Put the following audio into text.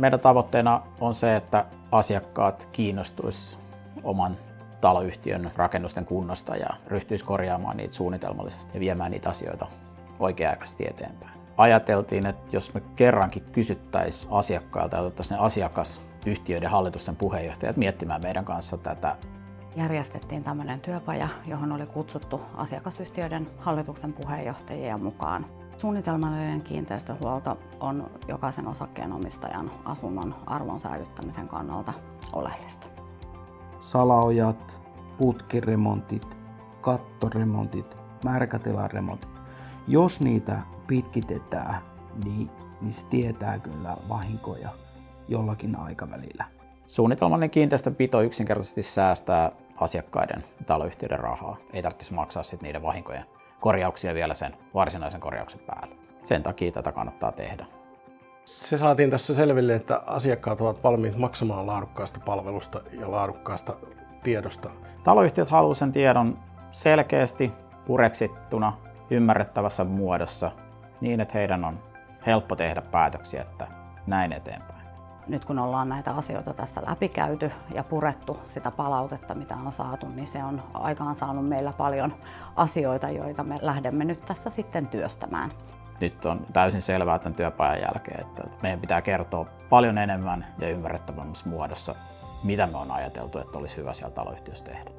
Meidän tavoitteena on se, että asiakkaat kiinnostuisivat oman taloyhtiön rakennusten kunnosta ja ryhtyisi korjaamaan niitä suunnitelmallisesti ja viemään niitä asioita oikea-aikaisesti eteenpäin. Ajateltiin, että jos me kerrankin kysyttäisiin asiakkailta ja otettaisiin ne asiakasyhtiöiden hallitusten puheenjohtajat miettimään meidän kanssa tätä. Järjestettiin tämmöinen työpaja, johon oli kutsuttu asiakasyhtiöiden hallituksen puheenjohtajia mukaan. Suunnitelmallinen kiinteistöhuolto on jokaisen osakkeenomistajan asunnon arvon säilyttämisen kannalta oleellista. Salaojat, putkiremontit, kattoremontit, märkätilaremontit. Jos niitä pitkitetään, niin se tietää kyllä vahinkoja jollakin aikavälillä. Suunnitelmallinen kiinteistönpito yksinkertaisesti säästää asiakkaiden taloyhtiöiden rahaa. Ei tarvitsisi maksaa sit niiden vahinkojen korjauksia vielä sen varsinaisen korjauksen päälle. Sen takia tätä kannattaa tehdä. Se saatiin tässä selville, että asiakkaat ovat valmiit maksamaan laadukkaasta palvelusta ja laadukkaasta tiedosta. Taloyhtiöt haluavat sen tiedon selkeästi, pureksittuna, ymmärrettävässä muodossa niin, että heidän on helppo tehdä päätöksiä, että näin eteenpäin. Nyt kun ollaan näitä asioita tästä läpikäyty ja purettu sitä palautetta, mitä on saatu, niin se on aikaansaanut meillä paljon asioita, joita me lähdemme nyt tässä sitten työstämään. Nyt on täysin selvää tämän työpajan jälkeen, että meidän pitää kertoa paljon enemmän ja ymmärrettävämmässä muodossa, mitä me on ajateltu, että olisi hyvä siellä taloyhtiössä tehdä.